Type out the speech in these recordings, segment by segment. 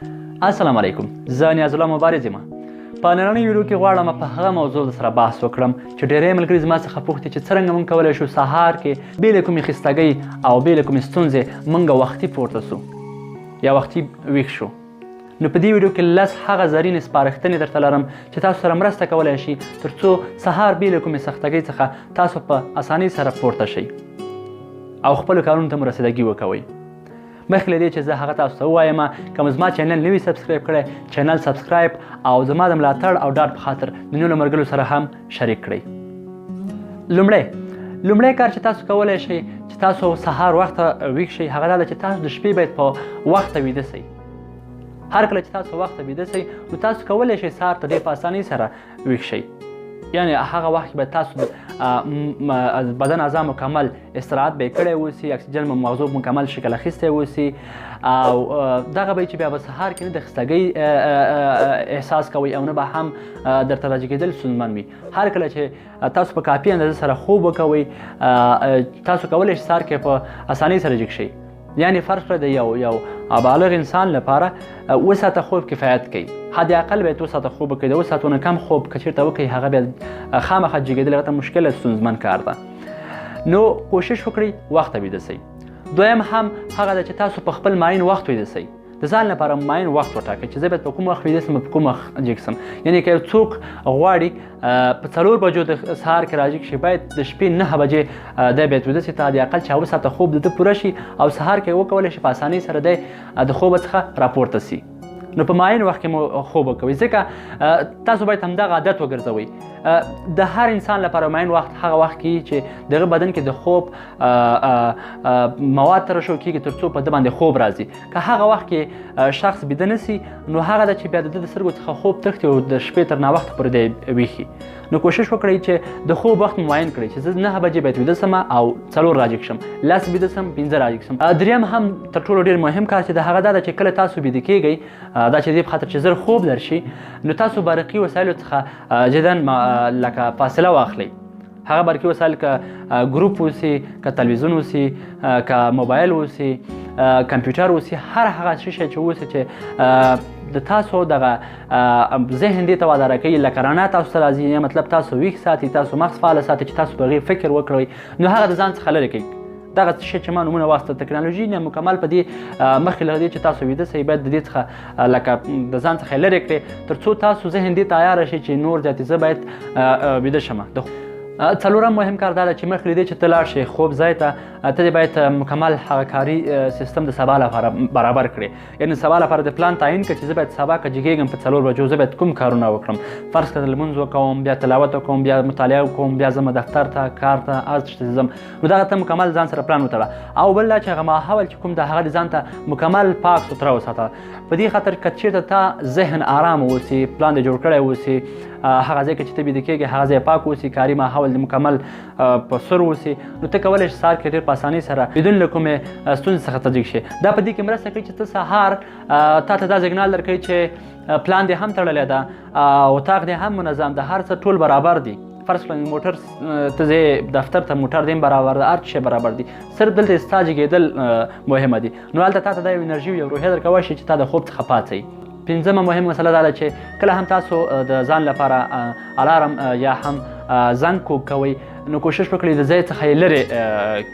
السلام علیکم، زه نیاز الله مبارز یم. په نننۍ ویډیو کې غواړم په هغه موضوع سره بحث وکړم چې ډېری ملګري زما څخه پوښتي چې څرنګه موږ کولی شو سهار کې بې له کومې خستګۍ او بې له کومې ستونزې موږ وختي پورته سو یا وختي ویښ شو. نو په دې ویډیو کې 10 هغه زرینې سپارښتنې درته لرم چې تاسو سره مرسته کولی شي تر څو سهار بې له کومې سختګۍ څخه تاسو په اسانۍ سره پورته شئ او خپلو کارونو ته مو رسیدګي وکوئ. مخکې له دې چې زه هغه تاسو ته ووایم، که مو زما چینل نه وي سبسکرایب کړی، چینل سبسکرایب او زما د ملاتړ او ډاډ په خاطر د نورو ملګرو سره هم شریک کړئ. لومړی کار چې تاسو کولی شئ چې تاسو سهار وخته ویښ شئ هغه دا ده چې تاسو د شپې باید په وخته ویده شئ. هر کله چې تاسو وخته ویده شئ نو تاسو کولی شئ سهار ته ډېر په اسانۍ سره ویښ شئ. یعنې هغه وخت کې به تاسو بدن اعضا مکمل استراحت به یې کړی اوسي، اکسیجن مغزو مکمل شکل اخیستی اوسي او دغه به چې بیا به سهار کې نه د خستګۍ احساس کوئ او نه به هم درته راجع کېدل ستونزمن وي. هر کله چې تاسو په کافي اندازه سره خوب وکوئ تاسو کولی شئ سهار کې په اسانۍ سره جګ شئ. یعنې فرض کړئ د یو بالغ انسان لپاره 7 ساعته خوب کفایت کوي. حد اقل باید 2 ساعته خوب وکړئ. د 2 ساعتونو کم خوب که چېرته وکړئ هغه بیا خامخا جګېدل هغه ته مشکل ستونزمن کار ده. نو کوشش وکړئ وخته ویده شئ. دویم هم هغه ده چې تاسو په خپل معین وخت ویده شئ. د ځان لپاره معین وخت وټاکئ چې زه باید په کوم وخت ویده شم، په کوم وخت جګ شم. یعنې که یو څوک غواړي په 4 بجو د سهار کې راجګ شي باید د شپې 9 بجې دی باید ویده شي، حد اقل چې 7 ساعته خوب د ده پوره شي او سهار کې وکولی شي په اسانۍ سره دی د خوبه څخه راپورته شي. نو په معین وخت کې مو خوب وکوئ ځکه تاسو باید همدغه عادت وګرځوئ. د هر انسان لپاره معین وخت هغه وخت کې چې دغه بدن کې د خوب مواد ترشح کېږي تر څو په ده باندې خوب راځي. که هغه وخت کې شخص بیده نه سي نو هغه ده چې بیا د ده د سترګو څخه خوب تښتي او د شپې تر ناوخته پورې دی ویښي. نو کوشش وکړئ چې د خوب وخت معین کړئ چې زه 9 بجې باید ویده شم او 4 راجګ شم، 10 ویده شم، 5 راجګ شم. دریم هم تر ټولو ډېر مهم کار چې د هغه دا ده چې کله تاسو بیده کېږئ دا چې دې په خاطر چې زر خوب درشي نو تاسو برقي وسایلو څخه جدا لکه فاصله واخلئ. هغه برقي وسایل که ګروپ اوسي، که تلویزیون اوسي، که موبایل اوسي، کمپیوټر اوسي، هر هغه شی چې اوسي چې د تاسو دغه ذهن دې ته واداره کوي لکه رڼا تاسو ته راځي، یا مطلب تاسو ویښ ساتي، تاسو مغز فعاله ساتي چې تاسو په هغې فکر وکړئ نو هغه د ځان څخه لرې کوي. دغه شی چې ما نومونه واخیسته تکنالوژي نه مکمل په دې مخکې له دې چې تاسو ویده شئ باید د دې څخه لکه د ځان څخه لرې کړئ تر څو تاسو ذهن دې تیاره شي چې نور زیاتې زه باید ویده شم. څلورم مهم کار دا ده چې مخکې له دې چې ته لاړ شې خوب ځای ته ته دې باید مکمل هغه کاري سیستم د سبا لپاره برابر کړې. یعنې سبا لپاره د پلان تعیین کړه چې زه باید سبا که جګېږم په 4 بجو زه باید کوم کارونه وکړم. فرض کړه لمونځ وکوم، بیا تلاوت وکوم، بیا مطالعه وکوم، بیا ځم دفتر ته، کار ته، هر څه ته ځم. نو دغه ته مکمل ځان سره پلان وتړه. او بل دا چې هغه ماحول چې کوم د هغه د ځان ته مکمل پاک سوتره وساته. په دې خاطر که چېرته تا ذهن آرام اوسي، پلان دې جوړ کړی اوسي، هغه ځای کې چې ته بیده کېږې هغه ځای پاک اوسي، کاري ماحول د مکمل په سر اوسي نو ته کولی شې سهار کې ډېر په اسانۍ سره بدون له کومې ستونزې څخه ته جګ شې. دا په دې کې مرسته کوي چې ته سهار تا ته دا سیګنال درکوي چې پلان دې هم تړلی ده، اتاق دې هم منظم ده، هر څه ټول برابر دي. فرض کړه موټر ته ځې دفتر ته، موټر دې هم برابر ده، هر شی برابر دي، صرف دلته ستا جګېدل مهمه دي. نو هلته تا ته دا یو انرژي یو روحیه درکولی شي چې تا د خوب څخه پاڅئ. پنځمه مهمه مسله دا ده چې کله هم تاسو د ځان لپاره الارم یا هم زنګ کوږ کوئ نو کوشش وکړئ د ځای څخه یې لرې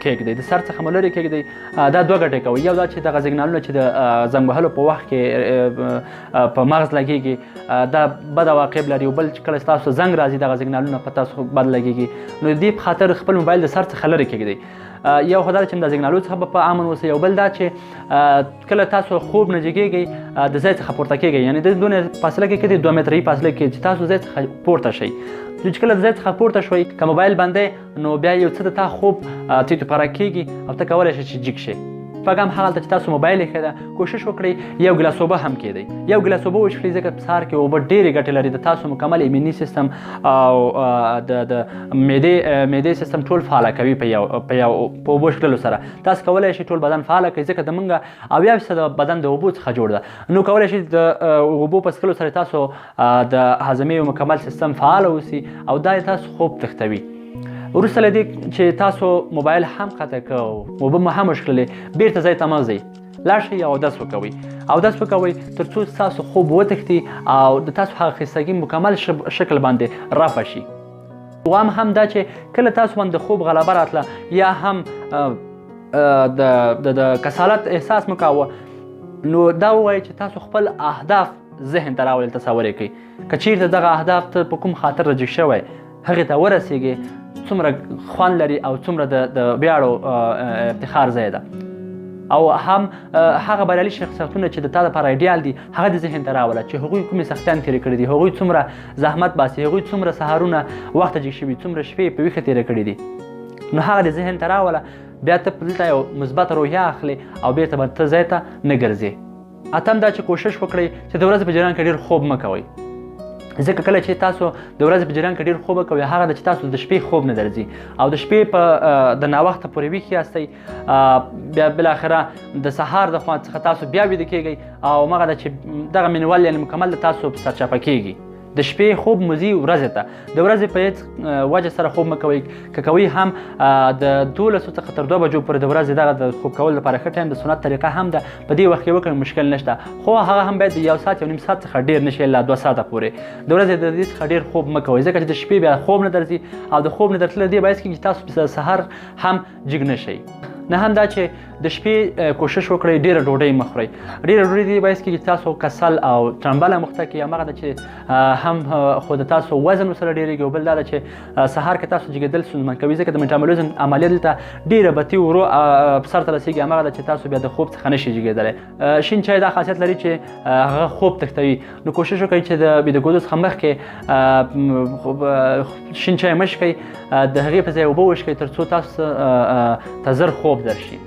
کېږدئ، د سر څخه مو لرې کېږدئ. دا 2 ګټې کوي. یو دا چې دغه سیګنالونه چې د زنګ وهلو په وخت کې په مغز لګېږي دا بد عواقب لري. او بل چې کله ستاسو زنګ راځي دغه سیګنالونه په تاسو بد لګېږي نو دې په خاطر خپل موبایل د سر څخه لرې کېږدئ. یو خو دا چې د سیګنالونو څخه به په امن اوسئ. یو بل دا چې کله تاسو خوب نه جګېږئ د ځای څخه پورته کېږئ، یعنې د دونه فاصله کې کېږدئ 2 متري فاصله کې چې تاسو ځای څخه پورته شئ. چې کله د ځای څخه پورته شوئ که موبایل بندی نو بیا یو څه د تا خوب تیتو پاره کېږي او ته کولی شئ چې جګ شئ. شپږم هغلته چې تاسو موبایل ایښی ده کوشش وکړئ 1 ګیلاس اوبه هم کېدئ. 1 ګیلاس اوبه وڅښئ ځکه په سهار کې اوبه ډېرې ګټې لري. د تاسو مکمل ایمني سیستم او د معدې سیستم ټول فعاله کوي په اوبو څښلو سره. تاسو کولی شئ ټول بدن فعاله کړئ ځکه زموږ 80% بدن د اوبو څخه جوړ ده. نو کولی شئ د اوبو په څښلو سره تاسو د هاضمې مکمل سیستم فعاله اوسي او دا تاسو خوب تښتوي. وروسته له دې چې تاسو موبایل هم قطع کړ، اوبه مو هم وڅښلې، بېرته ځای ته مه ځئ. لاړ شئ او اودس وکوئ تر څو ستاسو خوب وتښتي او د تاسو هغه خستګي مکمل شکل باندې رفع شي. دوام هم دا چې کله تاسو باندې د خوب غلبه راتله یا هم د کسالت احساس مو کاوه، نو دا ووایئ چې تاسو خپل اهداف ذهن ته راولئ، تصور یې کړئ. که چیرته دغه اهداف ته په کوم خاطر رجیک شوی هغې ته ورسیږئ، څومره خوند لري او څومره د ویاړو افتخار ځای ده. او هم هغه بریالي شخصیتونه چې د تا لپاره ایډیال دي هغه د ذهن ته راوله چې هغوی کومې سختیان تېرې کړي دي، هغوی څومره زحمت باسي، هغوی څومره سهارونه وخته جګ شوي، څومره شپې په ویښه تېره کړي دي. نو هغه د ذهن ته راوله، بیا ته دلته یو مثبته روحیه اخلي او بیرته به ته ځای ته نه ګرځې. اتم دا چې کوشش وکړئ چې د ورځې په جریان کې ډېر خوب مه کوئ، ځکه کله چې تاسو د ورځې په جریان کې ډېر خوب کوئ هغه ده چې تاسو د شپې خوب نه درځي او د شپې په د ناوخته پورې ویښ یاستئ، بیا بالاخره د سهار د خوا څخه تاسو بیا ویده کیږئ او همغه ده چې دغه مینوال یعنې مکمل د تاسو سرچپه کیږي. د شپې خوب مو ځي ورځې ته، د ورځې په هېڅ وجه سره خوب مه کوئ. که کوئ هم د 12 څخه تر 2 بجو پورې د ورځې دغه د خوب کولو لپاره ښه ټایم د سنت طریقه هم ده، په دې وخت کې وکړئ مشکل نشته، خو هغه هم باید د 1 ساعت 1.5 ساعت څخه ډېر نشي، لا 2 ساعته پورې. د ورځې د دې څخه ډېر خوب مه کوئ ځکه چې د شپې بیا خوب نه درځي او د خوب نه درتلل دې باعث کېږي چې تاسو د سهار هم جګ نه شئ. نه هم دا چې د شپې کوشش وکړئ ډېره ډوډۍ مه خورئ. ډېره ډوډۍ دې باعث کېږي چې تاسو کسل او ټرمبله مخته کړي، همغه ده چې هم خو د تاسو وزن ورسره ډېرېږي او بل دا ده چې سهار کې تاسو جګېدل ستونزمن کوي ځکه د میټابولیزم عملیه دلته ډېره بطي ورو سر ته رسېږي، همغه ده چې تاسو بیا د خوب څخه نشئ جګېدلی. شین چای دا خاصیت لري چې هغه خوب تښتوي، نو کوشش وکړئ چې د ویده کېدو څخه مخکې شین چای مه څښئ، د هغې په ځای اوبه وڅښئ تر څو تاسو ته زر خوب درشي.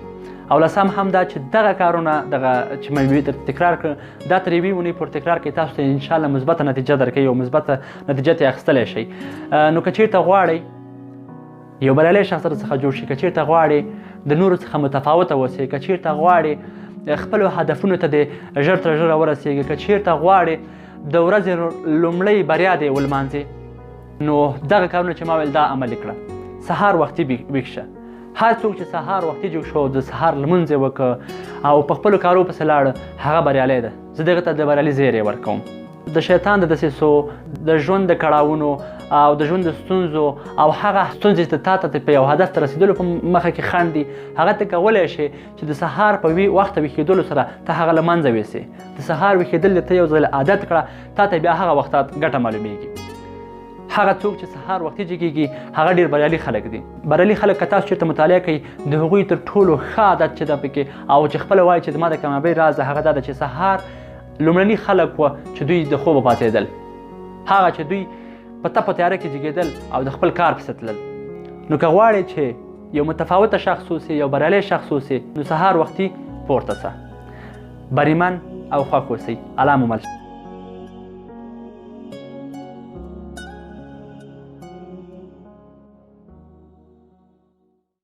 او لسم هم دا چې دغه کارونه دغه چې مې تکرار کړ دا تر یوې اونۍ پورې تکرار کړئ، تاسو ته انشاءالله مثبته نتیجه درکوي او مثبته نتیجه ترې اخیستلی شئ. نو که چېرته غواړئ یو بریالی شخص څخه جوړ شي، که چېرته غواړئ د نورو څخه متفاوته اوسئ، که چېرته غواړئ خپلو هدفونو ته دې ژر تر ژره ورسېږئ، که چېرته غواړئ د ورځې لومړۍ بریا دې ولمانځئ، نو دغه کارونه چې ما ویل دا عملي کړه. سهار وختي ویښ شه. هر څوک چې سهار وختي جوړ شو، د سهار لمونځ یې وکړه او په خپلو کارو پسې لاړه، هغه بریالی ده. زه دغه ته د بریالي زیری ورکوم. د شیطان د دسیسو، د ژوند د کړاوونو او د ژوند د ستونزو او هغه ستونزې چې تا ته په یو هدف ته رسېدلو په مخه کې خنډ دي، هغه ته کولی شې چې د سهار په وخته ویښېدلو سره ته هغه له منځه یوسې. د سهار ویښېدل ته یو ځل عادت کړه، تا ته بیا هغه وخته ګټه معلومیږي. هغه څوک چې سهار وختي جګېږي هغه ډېر بریالي خلک دي. بریالي خلک که تاسو چېرته مطالعه کوئ د هغوی تر ټولو ښه عادت چې ده پکې او چې خپله وایي چې زما د کامیابۍ راز ده هغه دا ده چې سهار لومړني خلک وه چې دوی د خوبه پاڅېدل، هغه چې دوی په تپه تیاره کې جګېدل او د خپل کار پسې تلل. نو که غواړئ چې یو متفاوته شخص اوسئ، یو بریالی شخص اوسئ، نو سهار وختي پورته سه، بریمن او خوښ اوسئ. الله مو مل.